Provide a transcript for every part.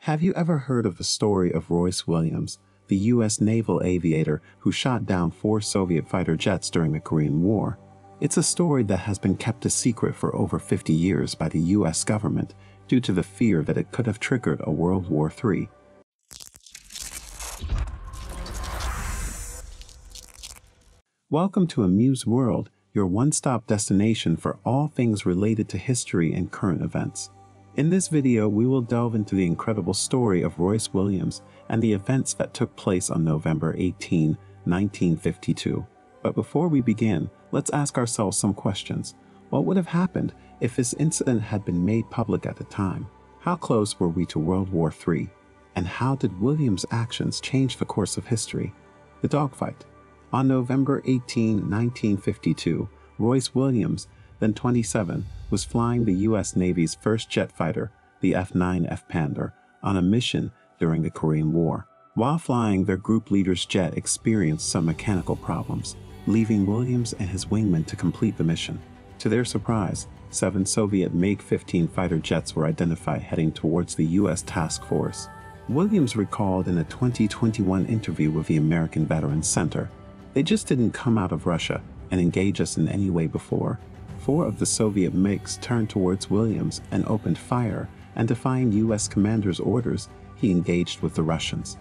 Have you ever heard of the story of Royce Williams, the U.S. naval aviator who shot down 4 Soviet fighter jets during the Korean War? It's a story that has been kept a secret for over 50 years by the U.S. government due to the fear that it could have triggered a World War III. Welcome to Amuse World, your one-stop destination for all things related to history and current events. In this video, we will delve into the incredible story of Royce Williams and the events that took place on November 18, 1952. But before we begin, let's ask ourselves some questions. What would have happened if this incident had been made public at the time? How close were we to World War III? And how did Williams' actions change the course of history? The Dogfight. On November 18, 1952, Royce Williams, then 27, was flying the U.S. Navy's first jet fighter, the F9F Panther, on a mission during the Korean War. While flying, their group leader's jet experienced some mechanical problems, leaving Williams and his wingman to complete the mission. To their surprise, 7 Soviet MiG-15 fighter jets were identified heading towards the U.S. task force. Williams recalled in a 2021 interview with the American Veterans Center, "They just didn't come out of Russia and engage us in any way before." 4 of the Soviet MiGs turned towards Williams and opened fire, and defying U.S. commander's orders, he engaged with the Russians.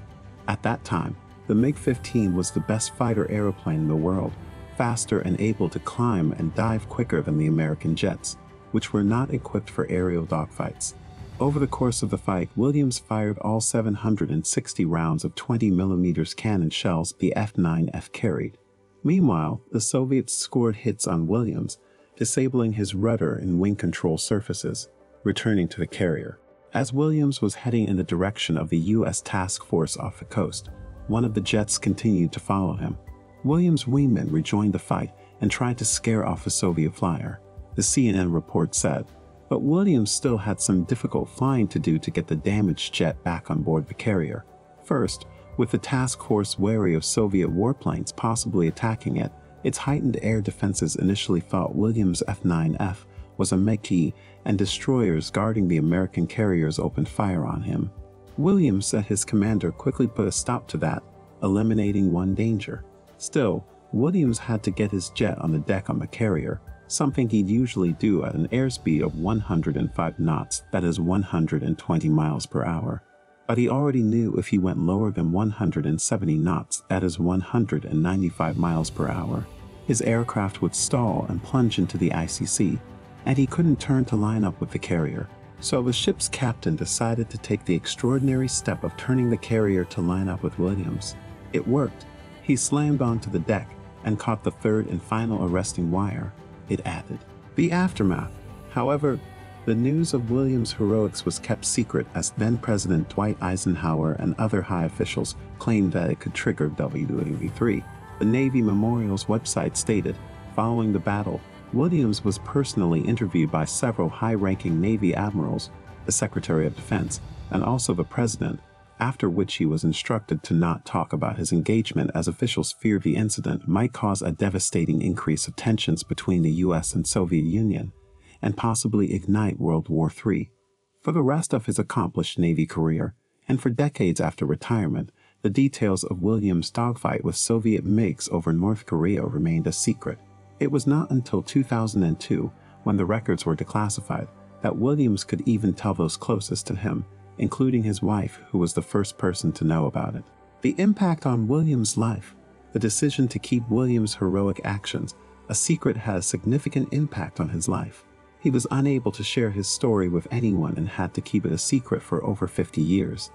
At that time, the MiG-15 was the best fighter airplane in the world, faster and able to climb and dive quicker than the American jets, which were not equipped for aerial dogfights. Over the course of the fight, Williams fired all 760 rounds of 20mm cannon shells the F9F carried. Meanwhile, the Soviets scored hits on Williams, disabling his rudder and wing control surfaces, returning to the carrier. As Williams was heading in the direction of the U.S. task force off the coast, one of the jets continued to follow him. Williams' wingman rejoined the fight and tried to scare off the Soviet flyer, the CNN report said, but Williams still had some difficult flying to do to get the damaged jet back on board the carrier. First, with the task force wary of Soviet warplanes possibly attacking it, its heightened air defenses initially thought Williams' F9F was a MiG, and destroyers guarding the American carriers opened fire on him. Williams said his commander quickly put a stop to that, eliminating one danger. Still, Williams had to get his jet on the deck on the carrier, something he'd usually do at an airspeed of 105 knots, that is 120 miles per hour. But he already knew if he went lower than 170 knots, that is 195 miles per hour, his aircraft would stall and plunge into the icy sea, and he couldn't turn to line up with the carrier. So the ship's captain decided to take the extraordinary step of turning the carrier to line up with Williams. It worked. He slammed onto the deck and caught the third and final arresting wire. It added. The aftermath. However, the news of Williams' heroics was kept secret as then-President Dwight Eisenhower and other high officials claimed that it could trigger WW3. The Navy Memorial's website stated, following the battle, Williams was personally interviewed by several high-ranking Navy admirals, the Secretary of Defense, and also the President, after which he was instructed to not talk about his engagement as officials feared the incident might cause a devastating increase of tensions between the U.S. and Soviet Union, and possibly ignite World War III. For the rest of his accomplished Navy career, and for decades after retirement, the details of Williams' dogfight with Soviet MiGs over North Korea remained a secret. It was not until 2002, when the records were declassified, that Williams could even tell those closest to him, including his wife, who was the first person to know about it. The impact on Williams' life. The decision to keep Williams' heroic actions a secret had a significant impact on his life. He was unable to share his story with anyone and had to keep it a secret for over 50 years.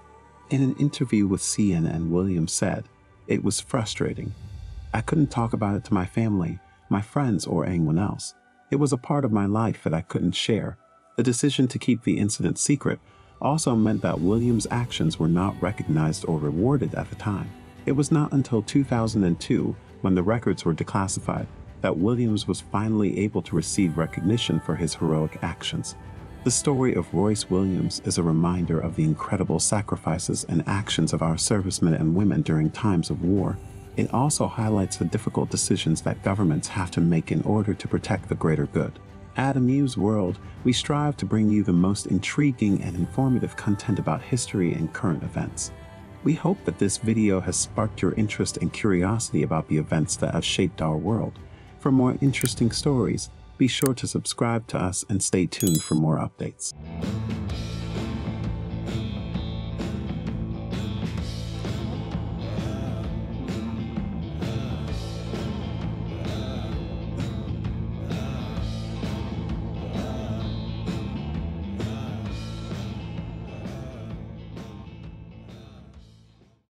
In an interview with CNN, Williams said, "It was frustrating. I couldn't talk about it to my family, my friends, or anyone else. It was a part of my life that I couldn't share." The decision to keep the incident secret also meant that Williams' actions were not recognized or rewarded at the time. It was not until 2002, when the records were declassified, that Williams was finally able to receive recognition for his heroic actions. The story of Royce Williams is a reminder of the incredible sacrifices and actions of our servicemen and women during times of war. It also highlights the difficult decisions that governments have to make in order to protect the greater good. At Amuse World, we strive to bring you the most intriguing and informative content about history and current events. We hope that this video has sparked your interest and curiosity about the events that have shaped our world. For more interesting stories, be sure to subscribe to us and stay tuned for more updates.